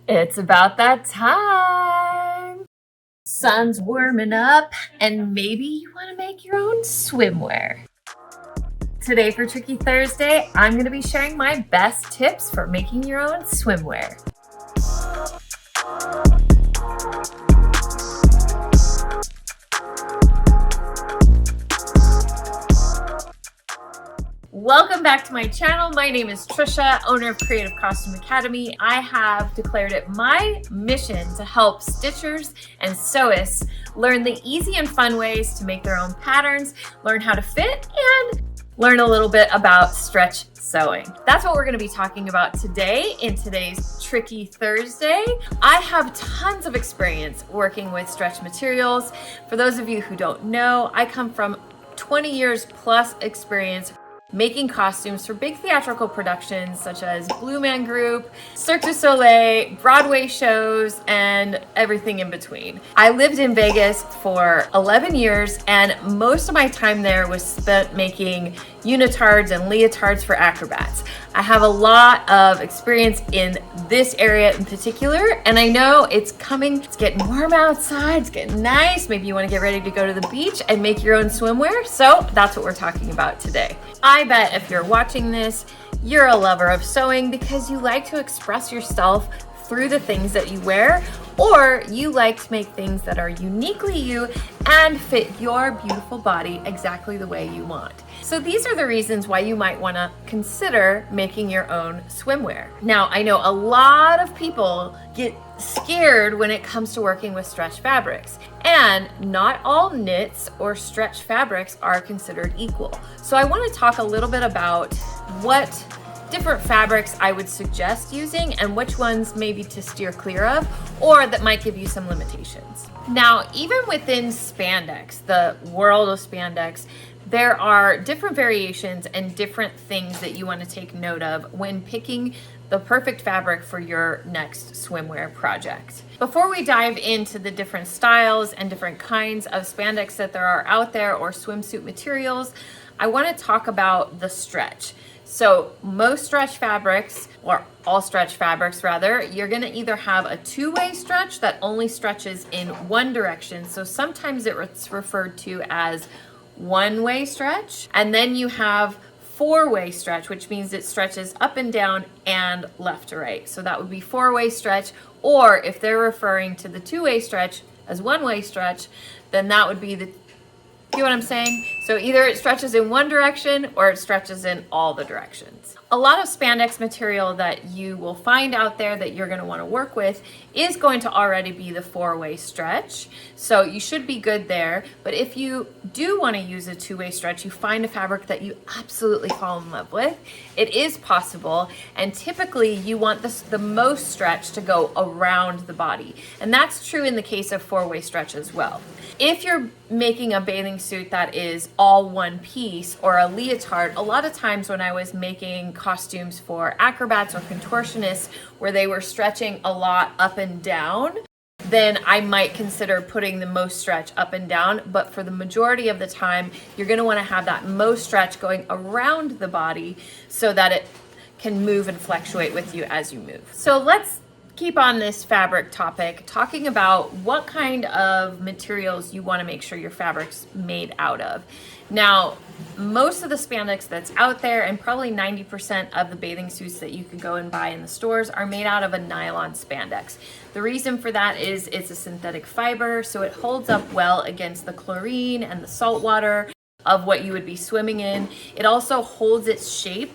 It's about that time. Sun's warming up, and maybe you want to make your own swimwear. Today for Tricky Thursday, I'm going to be sharing my best tips for making your own swimwear. Welcome back to my channel. My name is Trisha, owner of Creative Costume Academy. I have declared it my mission to help stitchers and sewists learn the easy and fun ways to make their own patterns, learn how to fit, and learn a little bit about stretch sewing. That's what we're going to be talking about today in today's Tricky Thursday. I have tons of experience working with stretch materials. For those of you who don't know, I come from 20 years plus experience making costumes for big theatrical productions such as Blue Man Group, Cirque du Soleil, Broadway shows, and everything in between. I lived in Vegas for 11 years, and most of my time there was spent making unitards and leotards for acrobats. I have a lot of experience in this area in particular, and I know it's coming. It's getting warm outside, it's getting nice. Maybe you want to get ready to go to the beach and make your own swimwear. So that's what we're talking about today. I bet if you're watching this, you're a lover of sewing because you like to express yourself through the things that you wear, or you like to make things that are uniquely you and fit your beautiful body exactly the way you want. So these are the reasons why you might want to consider making your own swimwear. Now, I know a lot of people get scared when it comes to working with stretch fabrics, and not all knits or stretch fabrics are considered equal. So I want to talk a little bit about what different fabrics I would suggest using and which ones maybe to steer clear of, or that might give you some limitations. Now, even within spandex, the world of spandex, there are different variations and different things that you want to take note of when picking the perfect fabric for your next swimwear project. Before we dive into the different styles and different kinds of spandex that there are out there or swimsuit materials, I want to talk about the stretch. So most stretch fabrics, or all stretch fabrics rather, you're going to either have a two-way stretch that only stretches in one direction. So sometimes it's referred to as one-way stretch. And then you have four-way stretch, which means it stretches up and down and left to right. So that would be four-way stretch. Or if they're referring to the two-way stretch as one-way stretch, then that would be you know what I'm saying? So either it stretches in one direction or it stretches in all the directions. A lot of spandex material that you will find out there that you're going to want to work with is going to already be the four-way stretch. So you should be good there. But if you do want to use a two-way stretch, you find a fabric that you absolutely fall in love with, it is possible. And typically you want the most stretch to go around the body. And that's true in the case of four-way stretch as well. If you're making a bathing suit that is all one piece or a leotard, a lot of times when I was making costumes for acrobats or contortionists where they were stretching a lot up and down, then I might consider putting the most stretch up and down. But for the majority of the time, you're going to want to have that most stretch going around the body so that it can move and fluctuate with you as you move. So let's keep on this fabric topic, talking about what kind of materials you want to make sure your fabric's made out of. Now, most of the spandex that's out there, and probably 90% of the bathing suits that you could go and buy in the stores, are made out of a nylon spandex. The reason for that is it's a synthetic fiber, so it holds up well against the chlorine and the salt water of what you would be swimming in. It also holds its shape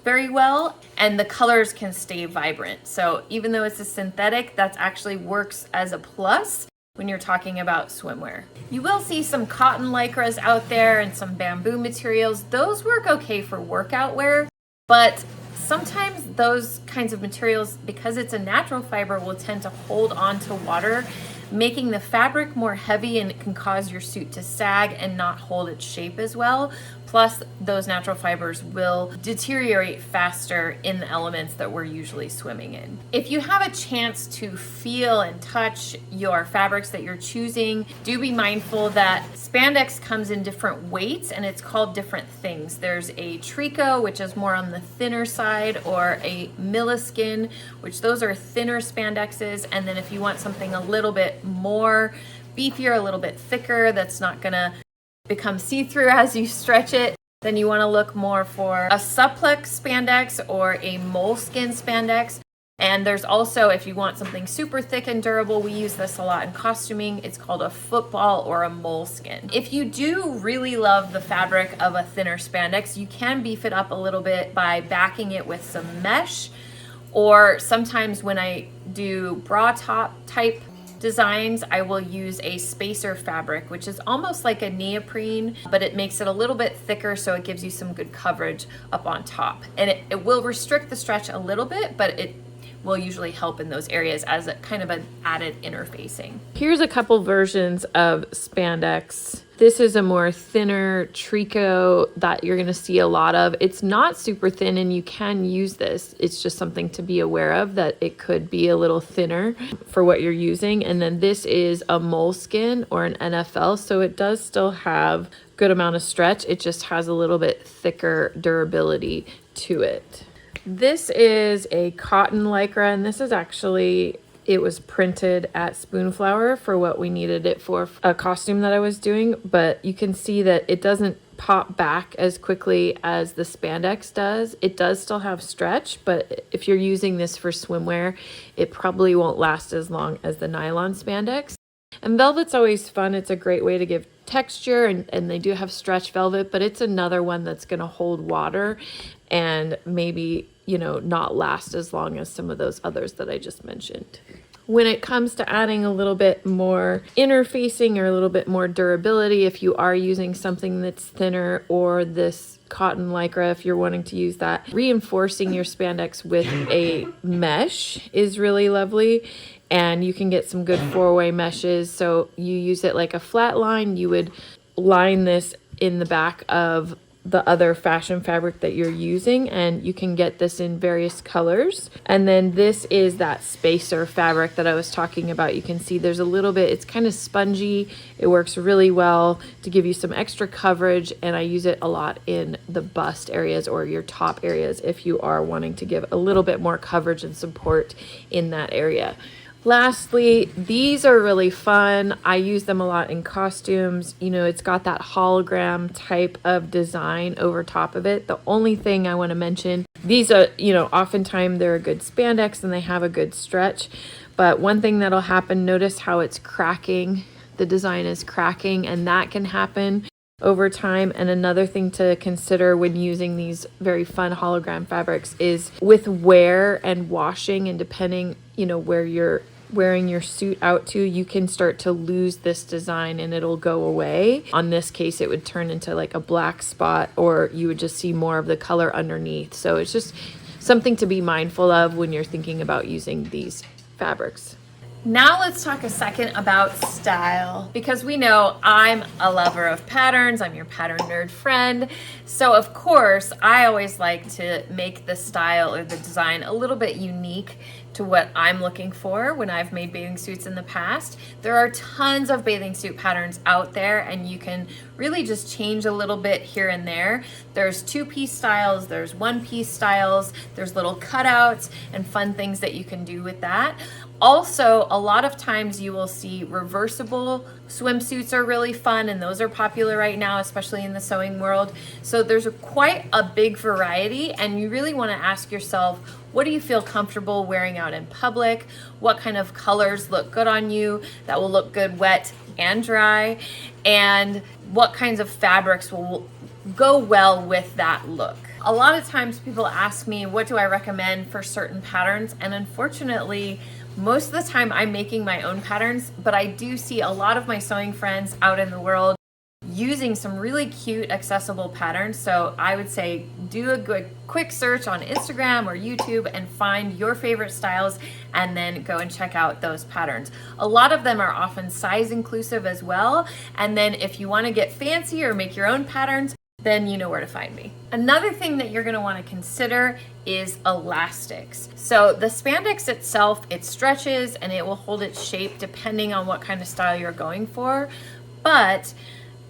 very well, and the colors can stay vibrant. So even though it's a synthetic, that actually works as a plus when you're talking about swimwear. You will see some cotton lycras out there and some bamboo materials. Those work okay for workout wear, but sometimes those kinds of materials, because it's a natural fiber, will tend to hold on to water, making the fabric more heavy, and it can cause your suit to sag and not hold its shape as well. Plus, those natural fibers will deteriorate faster in the elements that we're usually swimming in. If you have a chance to feel and touch your fabrics that you're choosing, do be mindful that spandex comes in different weights and it's called different things. There's a trico, which is more on the thinner side, or a milliskin, which those are thinner spandexes. And then if you want something a little bit more beefier, a little bit thicker, that's not gonna become see-through as you stretch it, then you want to look more for a supplex spandex or a moleskin spandex. And there's also, if you want something super thick and durable, we use this a lot in costuming, it's called a football or a moleskin. If you do really love the fabric of a thinner spandex, you can beef it up a little bit by backing it with some mesh, or sometimes when I do bra top type designs, I will use a spacer fabric, which is almost like a neoprene, but it makes it a little bit thicker, so it gives you some good coverage up on top. And it will restrict the stretch a little bit, but it will usually help in those areas as a kind of an added interfacing. Here's a couple versions of spandex. This is a more thinner trico that you're gonna see a lot of. It's not super thin and you can use this. It's just something to be aware of, that it could be a little thinner for what you're using. And then this is a moleskin or an NFL, so it does still have good amount of stretch. It just has a little bit thicker durability to it. This is a cotton lycra, and this is actually, it was printed at Spoonflower for what we needed it for a costume that I was doing, but you can see that it doesn't pop back as quickly as the spandex does. It does still have stretch, but if you're using this for swimwear, it probably won't last as long as the nylon spandex. And velvet's always fun. It's a great way to give texture, and they do have stretch velvet, but it's another one that's going to hold water and maybe, you know, not last as long as some of those others that I just mentioned. When it comes to adding a little bit more interfacing or a little bit more durability, if you are using something that's thinner, or this cotton lycra, if you're wanting to use that, reinforcing your spandex with a mesh is really lovely. And you can get some good four-way meshes. So you use it like a flat line. You would line this in the back of the other fashion fabric that you're using, and you can get this in various colors. And then this is that spacer fabric that I was talking about. You can see there's a little bit, it's kind of spongy. It works really well to give you some extra coverage, and I use it a lot in the bust areas or your top areas if you are wanting to give a little bit more coverage and support in that area. Lastly, these are really fun. I use them a lot in costumes. You know, it's got that hologram type of design over top of it. The only thing I want to mention, these are, you know, oftentimes they're a good spandex and they have a good stretch. But one thing that'll happen, notice how it's cracking. The design is cracking, and that can happen over time. And another thing to consider when using these very fun hologram fabrics is with wear and washing, and depending, you know, where you're wearing your suit out to, you can start to lose this design and it'll go away. On this case, it would turn into like a black spot, or you would just see more of the color underneath. So it's just something to be mindful of when you're thinking about using these fabrics. Now let's talk a second about style, because we know I'm a lover of patterns. I'm your pattern nerd friend. So of course, I always like to make the style or the design a little bit unique to what I'm looking for when I've made bathing suits in the past. There are tons of bathing suit patterns out there, and you can really just change a little bit here and there. There's two-piece styles, there's one-piece styles, there's little cutouts and fun things that you can do with that. Also, a lot of times you will see reversible swimsuits are really fun, and those are popular right now, especially in the sewing world. So there's quite a big variety, and you really want to ask yourself, what do you feel comfortable wearing out in public? What kind of colors look good on you that will look good wet and dry? And what kinds of fabrics will go well with that look? A lot of times people ask me, what do I recommend for certain patterns? And unfortunately, most of the time I'm making my own patterns, but I do see a lot of my sewing friends out in the world using some really cute accessible patterns. So I would say do a good quick search on Instagram or YouTube and find your favorite styles, and then go and check out those patterns. A lot of them are often size inclusive as well. And then if you want to get fancy or make your own patterns, then you know where to find me. Another thing that you're gonna wanna consider is elastics. So the spandex itself, it stretches and it will hold its shape depending on what kind of style you're going for, but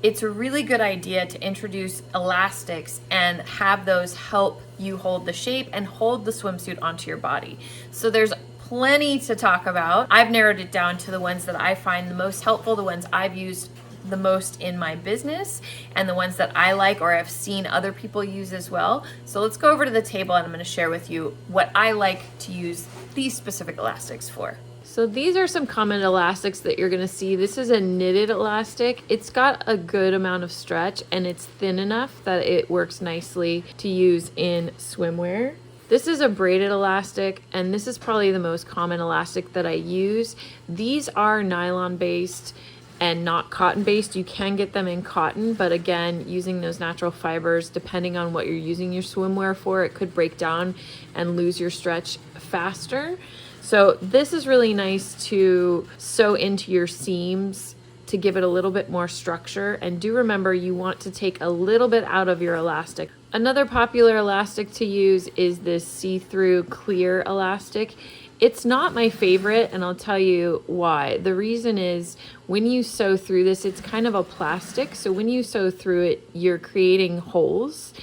it's a really good idea to introduce elastics and have those help you hold the shape and hold the swimsuit onto your body. So there's plenty to talk about. I've narrowed it down to the ones that I find the most helpful, the ones I've used the most in my business, and the ones that I like or have seen other people use as well. So let's go over to the table and I'm going to share with you what I like to use these specific elastics for. So these are some common elastics that you're going to see. This is a knitted elastic. It's got a good amount of stretch and it's thin enough that it works nicely to use in swimwear. This is a braided elastic, and this is probably the most common elastic that I use. These are nylon based and not cotton based. You can get them in cotton, but again, using those natural fibers, depending on what you're using your swimwear for, it could break down and lose your stretch faster. So this is really nice to sew into your seams to give it a little bit more structure. And do remember, you want to take a little bit out of your elastic. Another popular elastic to use is this see-through clear elastic. It's not my favorite, and I'll tell you why. The reason is when you sew through this, it's kind of a plastic. So when you sew through it, you're creating holes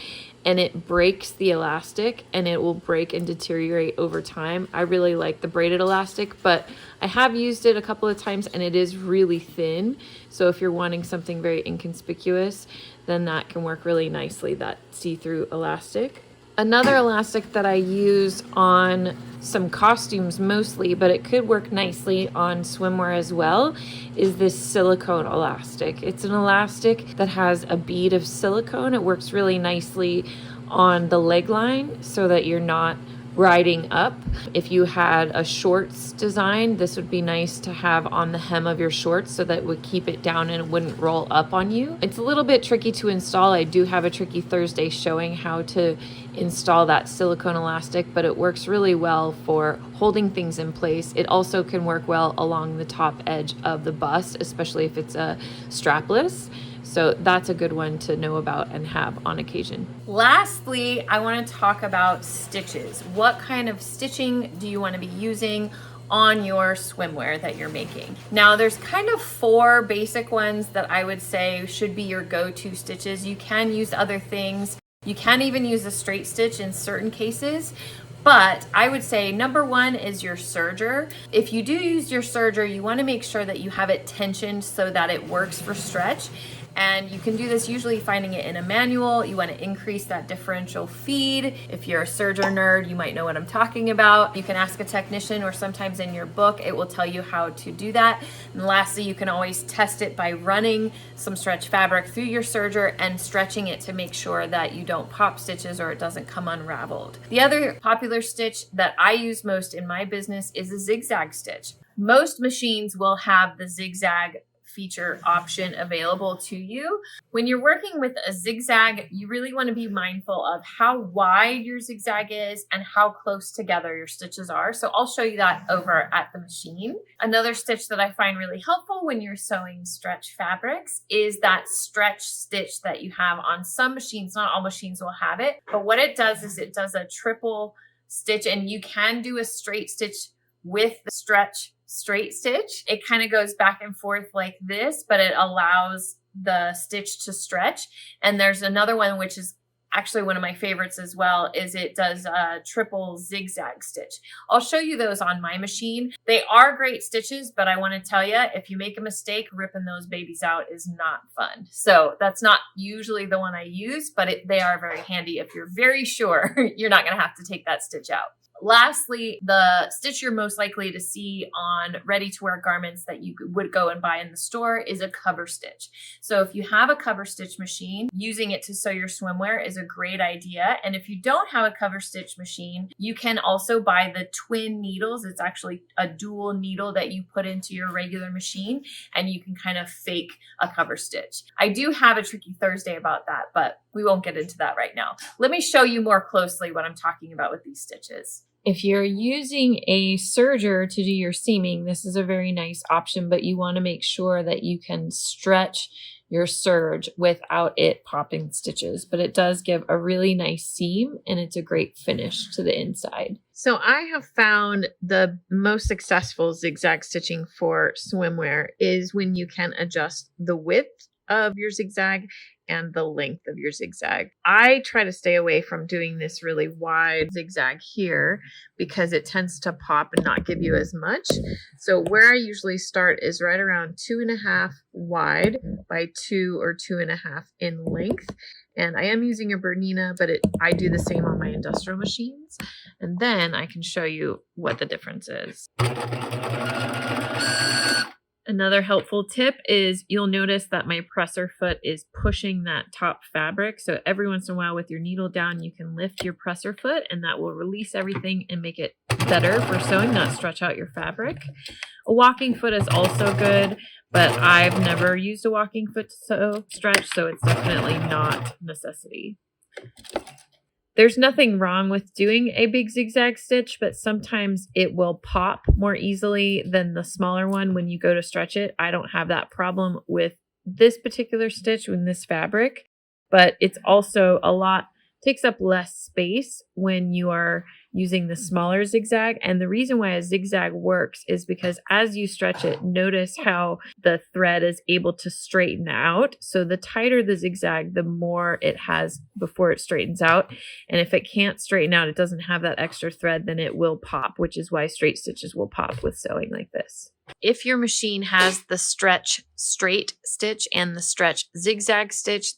and it breaks the elastic and it will break and deteriorate over time. I really like the braided elastic, but I have used it a couple of times and it is really thin. So if you're wanting something very inconspicuous, then that can work really nicely, that see-through elastic. Another elastic that I use on some costumes mostly, but it could work nicely on swimwear as well, is this silicone elastic. It's an elastic that has a bead of silicone. It works really nicely on the leg line so that you're not riding up. If you had a shorts design, this would be nice to have on the hem of your shorts so that it would keep it down and it wouldn't roll up on you. It's a little bit tricky to install. I do have a Tricky Thursday showing how to install that silicone elastic, but it works really well for holding things in place. It also can work well along the top edge of the bust, especially if it's a strapless. So that's a good one to know about and have on occasion. Lastly, I want to talk about stitches. What kind of stitching do you want to be using on your swimwear that you're making? Now, there's kind of 4 basic ones that I would say should be your go-to stitches. You can use other things. You can even use a straight stitch in certain cases. But I would say number 1 is your serger. If you do use your serger, you want to make sure that you have it tensioned so that it works for stretch. And you can do this usually finding it in a manual. You want to increase that differential feed. If you're a serger nerd, you might know what I'm talking about. You can ask a technician, or sometimes in your book, it will tell you how to do that. And lastly, you can always test it by running some stretch fabric through your serger and stretching it to make sure that you don't pop stitches or it doesn't come unraveled. The other popular stitch that I use most in my business is a zigzag stitch. Most machines will have the zigzag feature option available to you. When you're working with a zigzag, you really want to be mindful of how wide your zigzag is and how close together your stitches are. So I'll show you that over at the machine. Another stitch that I find really helpful when you're sewing stretch fabrics is that stretch stitch that you have on some machines. Not all machines will have it, but what it does is it does a triple stitch, and you can do a straight stitch with the stretch straight stitch. It kind of goes back and forth like this, but it allows the stitch to stretch. And there's another one, which is actually one of my favorites as well, is it does a triple zigzag stitch. I'll show you those on my machine. They are great stitches, but I want to tell you, if you make a mistake, ripping those babies out is not fun. So that's not usually the one I use, but they are very handy if you're very sure you're not going to have to take that stitch out. Lastly, the stitch you're most likely to see on ready-to-wear garments that you would go and buy in the store is a cover stitch. So if you have a cover stitch machine, using it to sew your swimwear is a great idea. And if you don't have a cover stitch machine, you can also buy the twin needles. It's actually a dual needle that you put into your regular machine, and you can kind of fake a cover stitch. I do have a Tricky Thursday about that, but we won't get into that right now. Let me show you more closely what I'm talking about with these stitches. If you're using a serger to do your seaming, this is a very nice option, but you want to make sure that you can stretch your serge without it popping stitches, but it does give a really nice seam and it's a great finish to the inside. So I have found the most successful zigzag stitching for swimwear is when you can adjust the width of your zigzag and the length of your zigzag. I try to stay away from doing this really wide zigzag here because it tends to pop and not give you as much. So where I usually start is right around 2.5 wide by 2 or 2.5 in length. And I am using a Bernina, but I do the same on my industrial machines. And then I can show you what the difference is. Another helpful tip is you'll notice that my presser foot is pushing that top fabric. So every once in a while with your needle down, you can lift your presser foot and that will release everything and make it better for sewing, not stretch out your fabric. A walking foot is also good, but I've never used a walking foot to sew stretch, so it's definitely not a necessity. There's nothing wrong with doing a big zigzag stitch, but sometimes it will pop more easily than the smaller one when you go to stretch it. I don't have that problem with this particular stitch with this fabric, but it's also takes up less space when you are using the smaller zigzag. And the reason why a zigzag works is because as you stretch it, notice how the thread is able to straighten out. So the tighter the zigzag, the more it has before it straightens out. And if it can't straighten out, it doesn't have that extra thread, then it will pop, which is why straight stitches will pop with sewing like this. If your machine has the stretch straight stitch and the stretch zigzag stitch,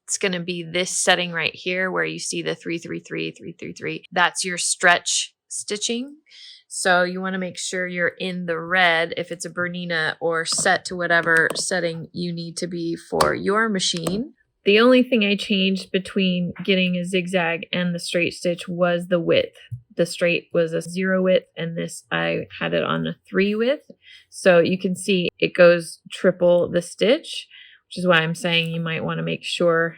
it's going to be this setting right here where you see the 333, 333. That's your stretch stitching. So you want to make sure you're in the red if it's a Bernina or set to whatever setting you need to be for your machine. The only thing I changed between getting a zigzag and the straight stitch was the width. The straight was a 0 width and this I had it on a 3 width. So you can see it goes triple the stitch, which is why I'm saying you might want to make sure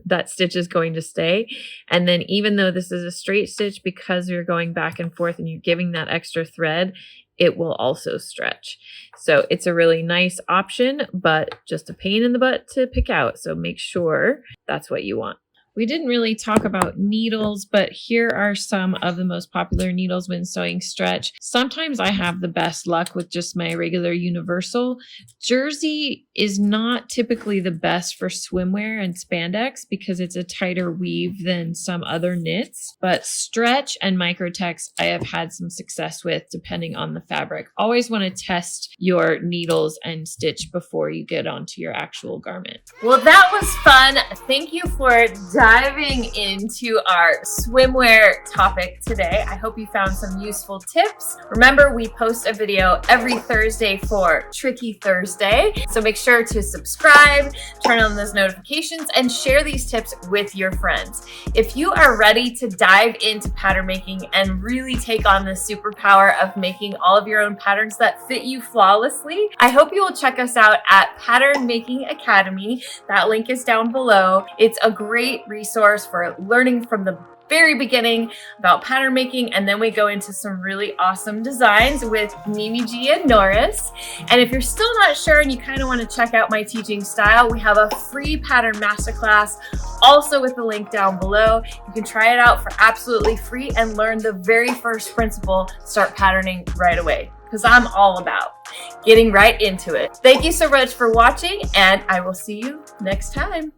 that stitch is going to stay. And then even though this is a straight stitch, because you're going back and forth and you're giving that extra thread, it will also stretch. So it's a really nice option, but just a pain in the butt to pick out. So make sure that's what you want. We didn't really talk about needles, but here are some of the most popular needles when sewing stretch. Sometimes I have the best luck with just my regular universal. Jersey is not typically the best for swimwear and spandex because it's a tighter weave than some other knits, but stretch and microtex I have had some success with depending on the fabric. Always want to test your needles and stitch before you get onto your actual garment. Well, that was fun. Thank you for diving into our swimwear topic today. I hope you found some useful tips. Remember, we post a video every Thursday for Tricky Thursday. So make sure to subscribe, turn on those notifications, and share these tips with your friends. If you are ready to dive into pattern making and really take on the superpower of making all of your own patterns that fit you flawlessly, I hope you will check us out at Pattern Making Academy. That link is down below. It's a great resource for learning from the very beginning about pattern making, and then we go into some really awesome designs with Mimi G and Norris. And if you're still not sure and you kind of want to check out my teaching style, we have a free pattern masterclass also with the link down below. You can try it out for absolutely free and learn the very first principle, start patterning right away, because I'm all about getting right into it. Thank you so much for watching, and I will see you next time.